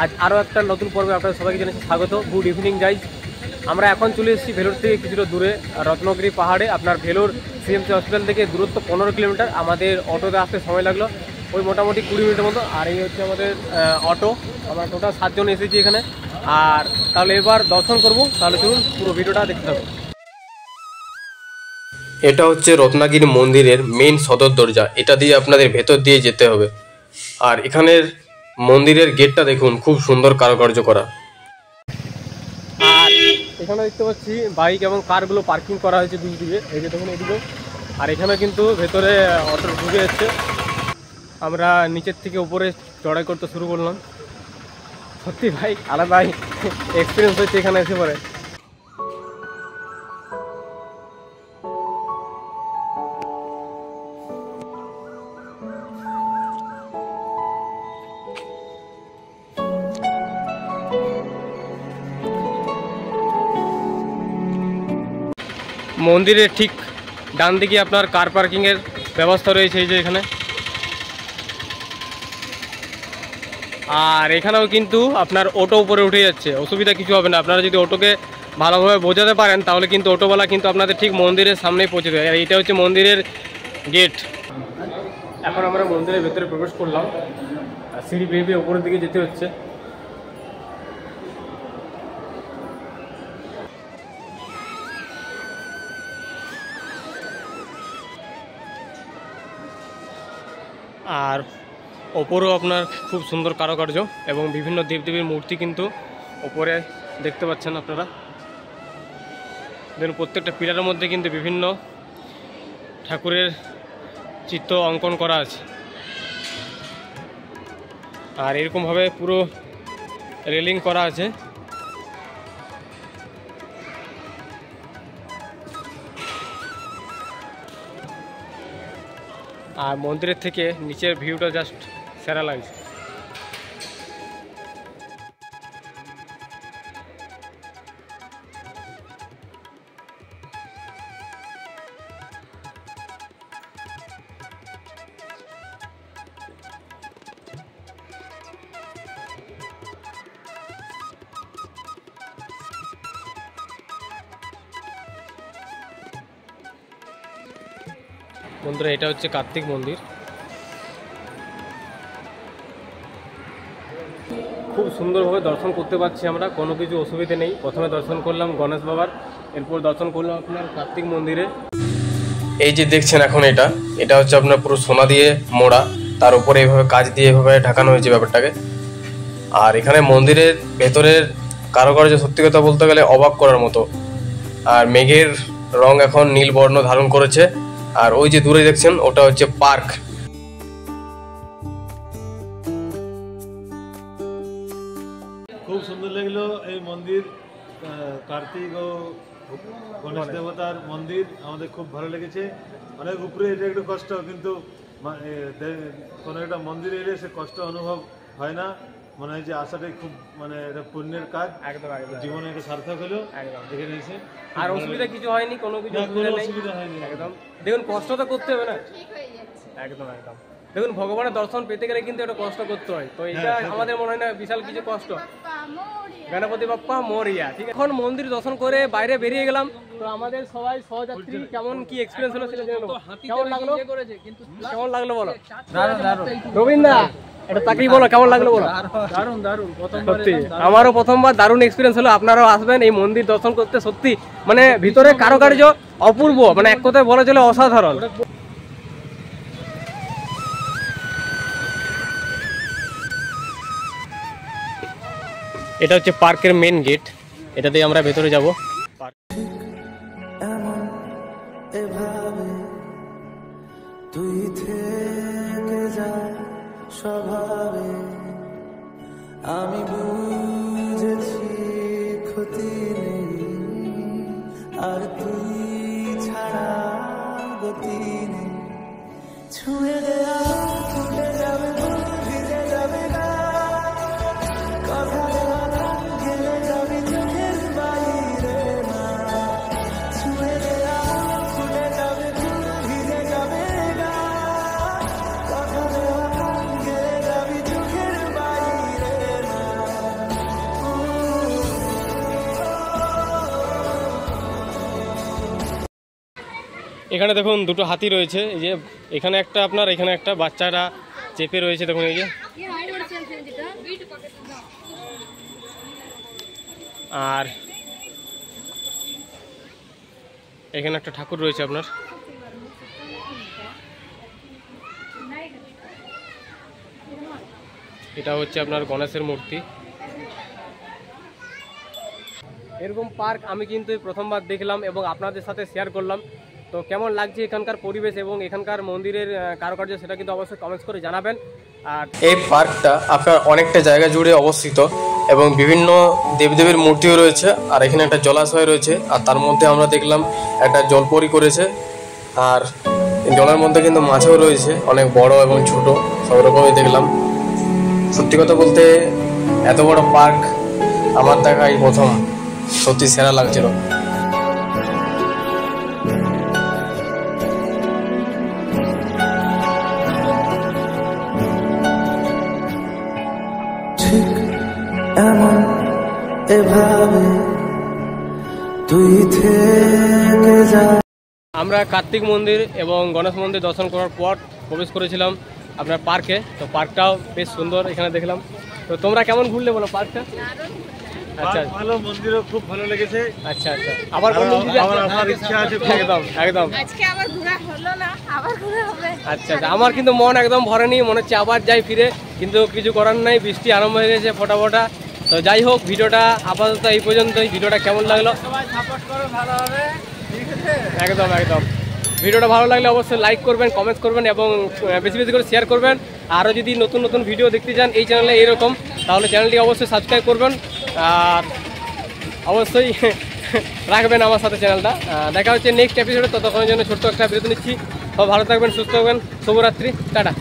আজ আরও একটা নতুন পর্বে আপনাদের সবাইকে জানাচ্ছি স্বাগত। Good evening guys. আমরা এখন চলে এসেছি ভেলোর থেকে কিছুটা দূরে রত্নগিরি পাহাড়ে। আপনার ভেলোর সিএমসি হসপিটাল থেকে দূরত্ব 15 কিলোমিটার। আমাদের অটোতে আসতে সময় লাগলো ওই মোটামুটি 20 মিনিটের মতো। আর এই হচ্ছে আমাদের অটো। আমরা টোটাল 7 জন এসেছি এখানে। আর তাহলে এবার দর্শন করবো, তাহলে চলুন পুরো ভিডিওটা দেখতে থাকুন। এটা হচ্ছে রত্নাগিরি মন্দিরের মেইন সদর দরজা। এটা দিয়ে আপনাদের ভেতর দিয়ে যেতে হবে। আর এখানের মন্দিরের গেটটা দেখুন, খুব সুন্দর কারুকার্য করা। আর এখানে দেখতে পাচ্ছি বাইক এবং কারগুলো পার্কিং করা হয়েছে দুই দিকে, এই যে দেখুন এদিকে। আর এখানে কিন্তু ভেতরে অটো ঢুকে যাচ্ছে। আমরা নিচের থেকে উপরে চড়াই করতে শুরু করলাম। সত্যি ভাই আলাদাই এক্সপিরিয়েন্স হচ্ছে এখানে এসে পরে। মন্দিরের ঠিক ডান দিকে আপনার কার পার্কিংয়ের ব্যবস্থা রয়েছে এই যে এখানে। আর এখানেও কিন্তু আপনার অটো উপরে উঠে যাচ্ছে, অসুবিধা কিছু হবে না। আপনারা যদি অটোকে ভালোভাবে বোঝাতে পারেন তাহলে কিন্তু অটোওয়ালা কিন্তু আপনাদের ঠিক মন্দিরের সামনেই পৌঁছে দেয়। আর এটা হচ্ছে মন্দিরের গেট। এখন আমরা মন্দিরের ভেতরে প্রবেশ করলাম। সিঁড়ি বেয়ে উপরের দিকে যেতে হচ্ছে। আর ওপরেও আপনার খুব সুন্দর কারুকার্য এবং বিভিন্ন দেবদেবীর মূর্তি কিন্তু ওপরে দেখতে পাচ্ছেন আপনারা। দেখুন প্রত্যেকটা পিলারের মধ্যে কিন্তু বিভিন্ন ঠাকুরের চিত্র অঙ্কন করা আছে। আর এরকমভাবে পুরো রেলিং করা আছে। আর মন্দিরের থেকে নিচের ভিউটা জাস্ট সেরা লাগছে। বন্ধুরা এটা হচ্ছে কার্তিক মন্দির। খুব সুন্দরভাবে দর্শন করতে পারছি আমরা, কোনো কিছু অসুবিধে নেই। প্রথমে দর্শন করলাম গণেশ বাবার, এরপর দর্শন করলাম আপনার কার্তিক মন্দিরে। এই যে দেখছেন এখন এটা হচ্ছে আপনার পুরো সোনা দিয়ে মোড়া, তার উপরে এইভাবে কাজ দিয়ে এভাবে ঢাকানো হয়েছে ব্যাপারটাকে। আর এখানে মন্দিরের ভেতরের কারুকার্য সত্যি কথা বলতে গেলে অবাক করার মতো। আর মেঘের রং এখন নীল বর্ণ ধারণ করেছে। আর ওই যে দূরে দেখছেন ওটা হচ্ছে পার্ক। খুব সুন্দর লাগলো এই মন্দির। কার্তিক ও গণেশ দেবতার মন্দির আমাদের খুব ভালো লেগেছে। অনেক উপরে, এটা একটু কষ্ট, কিন্তু কোনো একটা মন্দিরে এলে সে কষ্ট অনুভব হয় না। মনে হয় যে আশাটাই খুব এটা পুণ্যের কাজ। একদম জীবনে এটা সার্থক হলো এখানে এসে। আর অসুবিধা কিছু হয়নি, কোনো কিছু অসুবিধা হয়নি একদম। দেখুন কষ্ট তো করতে হবে না, একদম একদম। দেখুন ভগবানের দর্শন পেতে গেলে কিন্তু একটা কষ্ট করতে হয়। তো এটা আমাদের মনে হয় না বিশাল কিছু কষ্ট। গণপতি বাপ্পা মোরিয়া। ঠিক আছে, এখন মন্দির দর্শন করে বাইরে বেরিয়ে গেলাম। তো আমাদের সবাই সহযাত্রী কেমন কি এক্সপিরিয়েন্স হলো সেটা জেনে নেবো। কেমন লাগলো, কেমন লাগলো বলো রবীন্দ্র, এটা চাকরি বলো কেমন লাগলো বলো। দারুণ দারুণ, সত্যি আমারও প্রথমবার দারুণ এক্সপিরিয়েন্স হলো। আপনারাও আসবেন এই মন্দির দর্শন করতে। সত্যি ভিতরে কারুকার্য অপূর্ব, এক কথায় বলা চলে অসাধারণ। এটা হচ্ছে পার্কের মেন গেট, এটাতে আমরা ভেতরে যাব। তুই থেকে যা স্বভাবে, আমি বুঝেছি ক্ষতি নেই, আর তুই ছাড়া গতি নেই। ছুঁয়ে দেয়া ছুটে যাবে, ভিজে যাবে না কথা দেওয়া, গেলে যাবি চোখের বাইরে না। ছুঁয়ে দেয়া ছুটে যাবে, ভিজে যাবে না কথা দেওয়া, গেলে যাবি চোখের বাইরে না। এখানে দেখুন দুটো হাতি রয়েছে, এই যে এখানে একটা আপনার, এখানে একটা, বাচ্চারা চেপে রয়েছে দেখুন এই যে। আর এখানে একটা ঠাকুর রয়েছে আপনার। এটা হচ্ছে আপনার গণেশের মূর্তি। এরকম পার্ক আমি কিন্তু প্রথমবার দেখলাম এবং আপনাদের সাথে শেয়ার করলাম। তো কেমন লাগছে এখানকার পরিবেশ এবং এখানকার মন্দিরের কারুকার্য, সেটা কিন্তু অবশ্যই কমেন্টস করে জানাবেন। আর এই পার্কটা আপনার অনেকটা জায়গা জুড়ে অবস্থিত এবং বিভিন্ন দেবদেবীর মূর্তিও রয়েছে। আর এখানে একটা জলাশয় রয়েছে, আর তার মধ্যে আমরা দেখলাম একটা জলপরি করেছে। আর জলের মধ্যে কিন্তু মাছও রয়েছে, অনেক বড় এবং ছোট সব রকমই দেখলাম। সত্যি কথা বলতে এত বড় পার্ক আমার দেখাই প্রথম, সত্যি সেরা লাগছিল। ঠিক এমন এভাবে তুই থেকে যা। আমরা কার্তিক মন্দির এবং গণেশ মন্দির দর্শন করার পর প্রবেশ করেছিলাম আপনার পার্কে। তো পার্কটাও বেশ সুন্দর এখানে দেখলাম। তো তোমরা কেমন ঘুরলে বলো পার্কটা? আচ্ছা ভালো, মন্দিরও খুব ভালো লেগেছে। আচ্ছা আচ্ছা, আবার আমার ইচ্ছা আছে। একদম একদম। আজকে আবার ঘোরা হলো না, আবার ঘোরা হবে। আচ্ছা আচ্ছা, আমার কিন্তু মন একদম ভরেনি, মনে হচ্ছে আবার যাই ফিরে, কিন্তু কিছু করার নাই, বৃষ্টি আরম্ভ হয়ে গেছে ফোটা ফোটা। তো যাই হোক, ভিডিওটা আপাতত এই পর্যন্তই। ভিডিওটা কেমন লাগলো সবাই সাপোর্ট করো, ভালো হবে, ঠিক আছে? একদম একদম। ভিডিওটা ভালো লাগলে অবশ্যই লাইক করবেন, কমেন্টস করবেন এবং বেশি বেশি করে শেয়ার করবেন। আরও যদি নতুন নতুন ভিডিও দেখতে চান এই চ্যানেলে এরকম, তাহলে চ্যানেলটি অবশ্যই সাবস্ক্রাইব করবেন আর অবশ্যই রাখবেন আমার সাথে চ্যানেলটা। দেখা হচ্ছে নেক্সট এপিসোডে। ততক্ষণের জন্য ছোট্ট একটা বিরতি নিচ্ছি। সব ভালো থাকবেন, সুস্থ থাকবেন, শুভরাত্রি, টাটা।